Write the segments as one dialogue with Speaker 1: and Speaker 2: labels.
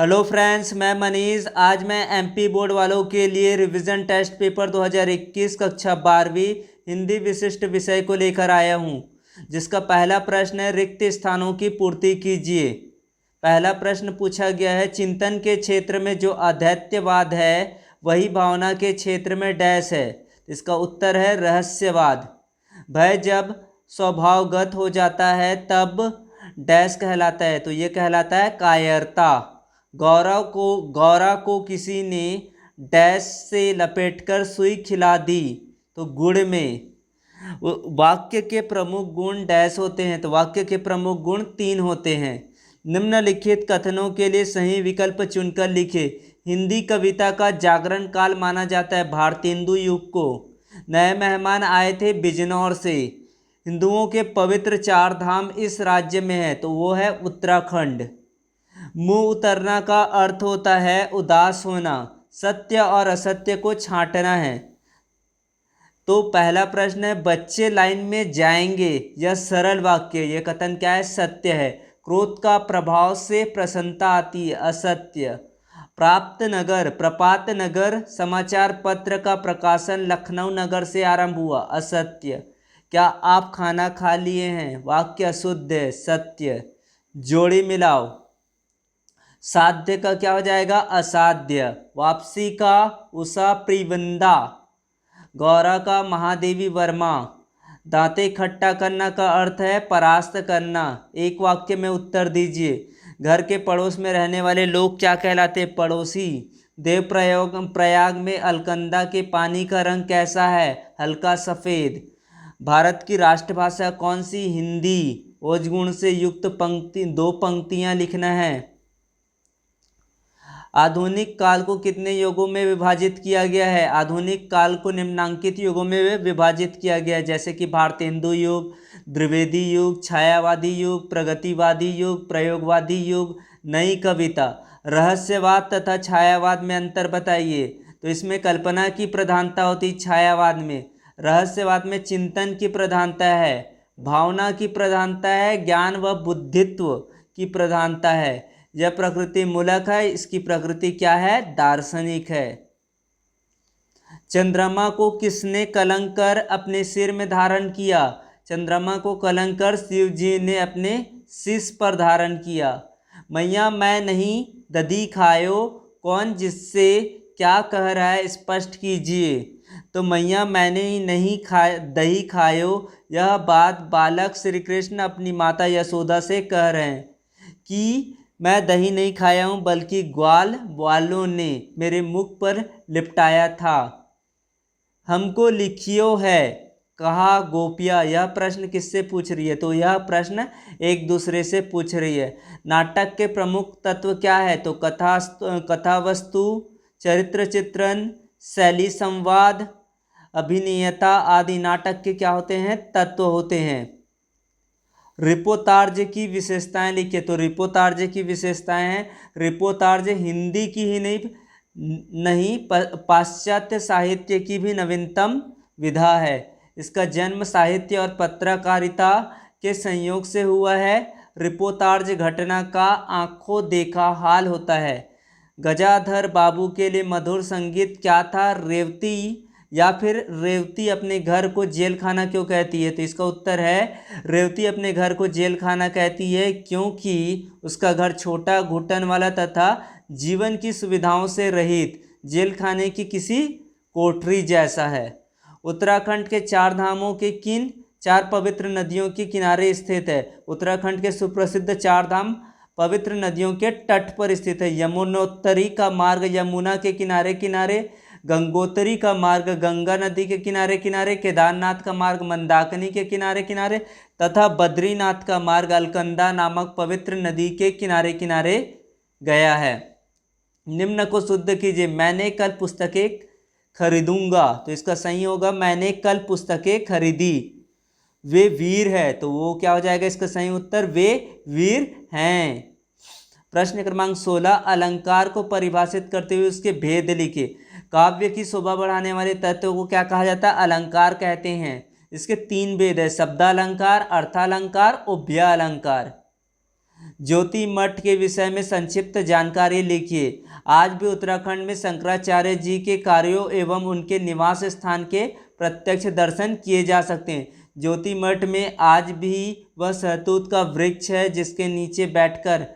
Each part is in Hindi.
Speaker 1: हेलो फ्रेंड्स, मैं मनीष। आज मैं एमपी बोर्ड वालों के लिए रिवीजन टेस्ट पेपर 2021 कक्षा 12वीं हिंदी विशिष्ट विषय को लेकर आया हूं, जिसका पहला प्रश्न है रिक्त स्थानों की पूर्ति कीजिए। पहला प्रश्न पूछा गया है, चिंतन के क्षेत्र में जो अद्वैतवाद है वही भावना के क्षेत्र में डैश है। इसका उत्तर है रहस्यवाद। भय जब स्वभावगत हो जाता है तब डैश कहलाता है, तो ये कहलाता है कायरता। गौरा को किसी ने डैश से लपेटकर सुई खिला दी, तो गुड़ में। वाक्य के प्रमुख गुण डैश होते हैं, तो वाक्य के प्रमुख गुण 3 होते हैं। निम्नलिखित कथनों के लिए सही विकल्प चुनकर लिखे। हिंदी कविता का जागरण काल माना जाता है भारतेंदु युग को। नए मेहमान आए थे बिजनौर से। हिंदुओं के पवित्र 4 धाम इस राज्य में है, तो वो है उत्तराखंड। मुंह उतरना का अर्थ होता है उदास होना। सत्य और असत्य को छांटना है। तो पहला प्रश्न है, बच्चे लाइन में जाएंगे। यह सरल वाक्य, यह कथन क्या है? सत्य है। क्रोध का प्रभाव से प्रसन्नता आती है, असत्य। प्राप्त नगर, प्रपात नगर समाचार पत्र का प्रकाशन लखनऊ नगर से आरंभ हुआ, असत्य। क्या आप खाना खा लिए हैं? वाक्य अशुद्ध है, सत्य। जोड़ी मिलाओ। साध्य का क्या हो जाएगा? असाध्य। वापसी का उषा प्रिवंदा। गौरा का महादेवी वर्मा। दांते खट्टा करना का अर्थ है परास्त करना। एक वाक्य में उत्तर दीजिए। घर के पड़ोस में रहने वाले लोग क्या कहलाते? पड़ोसी। प्रयाग में अलकनंदा के पानी का रंग कैसा है? हल्का सफ़ेद। भारत की राष्ट्रभाषा कौन सी? हिंदी। ओजगुण से युक्त पंक्ति 2 पंक्तियां लिखना है। आधुनिक काल को कितने युगों में विभाजित किया गया है? आधुनिक काल को निम्नांकित युगों में विभाजित किया गया है, जैसे कि भारतेंदु युग, द्विवेदी युग, छायावादी युग, प्रगतिवादी युग, प्रयोगवादी युग, नई कविता। रहस्यवाद तथा छायावाद में अंतर बताइए। तो इसमें कल्पना की प्रधानता होती, छायावाद में। रहस्यवाद में चिंतन की प्रधानता है, भावना की प्रधानता है, ज्ञान व बुद्धित्व की प्रधानता है। यह प्रकृति मूलक है, इसकी प्रकृति क्या है? दार्शनिक है। चंद्रमा को किसने कलंकर अपने सिर में धारण किया? चंद्रमा को कलंकर शिव जी ने अपने शीश पर धारण किया। मैया मैं नहीं दधी खायो, कौन जिससे क्या कह रहा है स्पष्ट कीजिए। तो मैया मैंने नहीं दही खायो, यह बात बालक श्री कृष्ण अपनी माता यशोदा से कह रहे हैं कि मैं दही नहीं खाया हूँ, बल्कि ग्वाल वालों ने मेरे मुख पर लिपटाया था। हमको लिखियो है, कहा गोपिया। यह प्रश्न किससे पूछ रही है? तो यह प्रश्न एक दूसरे से पूछ रही है। नाटक के प्रमुख तत्व क्या है? तो कथा वस्तु, चरित्र चित्रण, शैली, संवाद, अभिनीयता आदि नाटक के क्या होते हैं? तत्व होते हैं। रिपोर्तार्ज की विशेषताएं लिखिए। तो रिपोर्तार्ज की विशेषताएं हैं, रिपोर्तार्ज हिंदी की ही नहीं पाश्चात्य साहित्य की भी नवीनतम विधा है। इसका जन्म साहित्य और पत्रकारिता के संयोग से हुआ है। रिपोर्तार्ज घटना का आंखों देखा हाल होता है। गजाधर बाबू के लिए मधुर संगीत क्या था? रेवती। या फिर रेवती अपने घर को जेल खाना क्यों कहती है? तो इसका उत्तर है रेवती अपने घर को जेल खाना कहती है क्योंकि उसका घर छोटा, घुटन वाला तथा जीवन की सुविधाओं से रहित जेल खाने की किसी कोठरी जैसा है। उत्तराखंड के 4 धामों के किन 4 पवित्र नदियों के किनारे स्थित है? उत्तराखंड के सुप्रसिद्ध 4 धाम पवित्र नदियों के तट पर स्थित है। यमुनोत्तरी का मार्ग यमुना के किनारे किनारे, गंगोत्री का मार्ग गंगा नदी के किनारे किनारे, केदारनाथ का मार्ग मंदाकिनी के किनारे किनारे तथा बद्रीनाथ का मार्ग अलकनंदा नामक पवित्र नदी के किनारे किनारे गया है। निम्न को शुद्ध कीजिए। मैंने कल पुस्तकें खरीदूंगा, तो इसका सही होगा मैंने कल पुस्तकें खरीदी। वे वीर है, तो वो क्या हो जाएगा? इसका सही उत्तर वे वीर हैं। प्रश्न क्रमांक 16, अलंकार को परिभाषित करते हुए उसके भेद लिखे। काव्य की शोभा बढ़ाने वाले तत्व को क्या कहा जाता है? अलंकार कहते हैं। इसके 3 भेद है, शब्दालंकार, अर्थालंकार, उभयालंकार। ज्योति मठ के विषय में संक्षिप्त जानकारी लिखिए। आज भी उत्तराखंड में शंकराचार्य जी के कार्यों एवं उनके निवास स्थान के प्रत्यक्ष दर्शन किए जा सकते हैं। ज्योति मठ में आज भी वह सहतूत का वृक्ष है जिसके नीचे बैठकर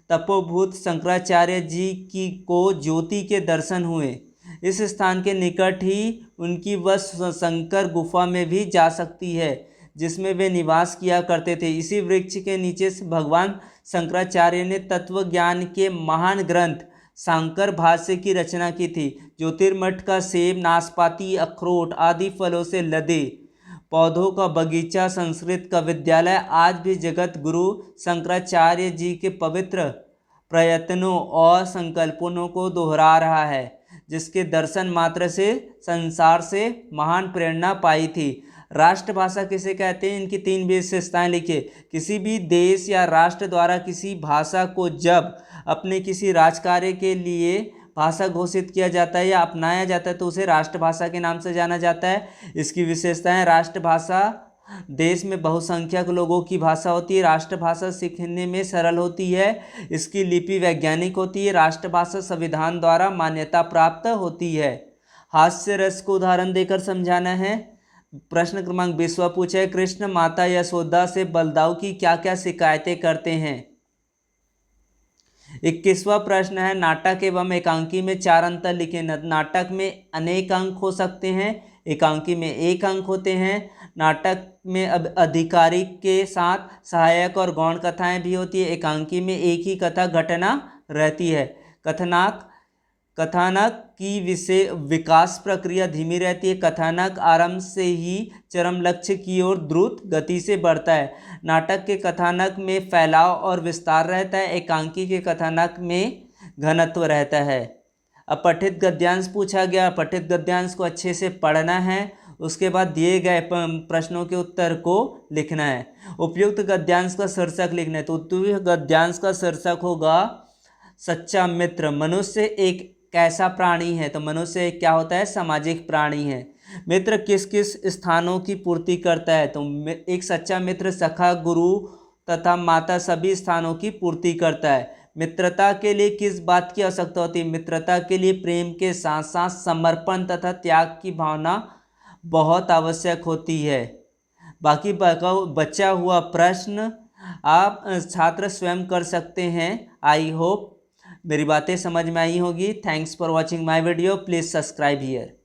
Speaker 1: तपोभूत शंकराचार्य जी की को ज्योति के दर्शन हुए। इस स्थान के निकट ही उनकी वह शंकर गुफा में भी जा सकती है जिसमें वे निवास किया करते थे। इसी वृक्ष के नीचे से भगवान शंकराचार्य ने तत्व ज्ञान के महान ग्रंथ शांकर भाष्य की रचना की थी। ज्योतिर्मठ का सेब, नाशपाती, अखरोट आदि फलों से लदे पौधों का बगीचा, संस्कृत का विद्यालय आज भी जगत गुरु शंकराचार्य जी के पवित्र प्रयत्नों और संकल्पों को दोहरा रहा है, जिसके दर्शन मात्र से संसार से महान प्रेरणा पाई थी। राष्ट्रभाषा किसे कहते हैं, इनकी 3 विशेषताएं लिखिए। किसी भी देश या राष्ट्र द्वारा किसी भाषा को जब अपने किसी राजकार्य के लिए भाषा घोषित किया जाता है या अपनाया जाता है तो उसे राष्ट्रभाषा के नाम से जाना जाता है। इसकी विशेषताएं: राष्ट्रभाषा देश में बहुसंख्यक लोगों की भाषा होती है। राष्ट्रभाषा सीखने में सरल होती है। इसकी लिपि वैज्ञानिक होती है। राष्ट्रभाषा संविधान द्वारा मान्यता प्राप्त होती है। हास्य रस को उदाहरण देकर समझाना है। प्रश्न क्रमांक 20वां पूछा है, कृष्ण माता यशोदा से बलदाऊ की क्या क्या शिकायतें करते हैं। 21वां प्रश्न है, नाटक एवं एकांकी में 4 अंतर लिखें। नाटक में अनेक अंक हो सकते हैं, एकांकी में 1 अंक होते हैं। नाटक में अधिकारी के साथ सहायक और गौण कथाएं भी होती है। एकांकी में एक ही कथा घटना रहती है। कथानक की विकास प्रक्रिया धीमी रहती है। कथानक आरंभ से ही चरम लक्ष्य की ओर द्रुत गति से बढ़ता है। नाटक के कथानक में फैलाव और विस्तार रहता है। एकांकी के कथानक में घनत्व रहता है। अब पठित गद्यांश पूछा गया। पठित गद्यांश को अच्छे से पढ़ना है, उसके बाद दिए गए प्रश्नों के उत्तर को लिखना है। उपयुक्त गद्यांश का शीर्षक लिखना है। तो उपयुक्त गद्यांश का शीर्षक होगा सच्चा मित्र। मनुष्य एक कैसा प्राणी है, तो मनुष्य क्या होता है, सामाजिक प्राणी है। मित्र किस किस स्थानों की पूर्ति करता है, तो एक सच्चा मित्र सखा, गुरु तथा माता सभी स्थानों की पूर्ति करता है। मित्रता के लिए किस बात की आवश्यकता होती है, मित्रता के लिए प्रेम के साथ साथ समर्पण तथा त्याग की भावना बहुत आवश्यक होती है। बाकी बचा हुआ प्रश्न आप छात्र स्वयं कर सकते हैं। आई होप मेरी बातें समझ में आई होगी। Thanks for watching my video. Please subscribe here.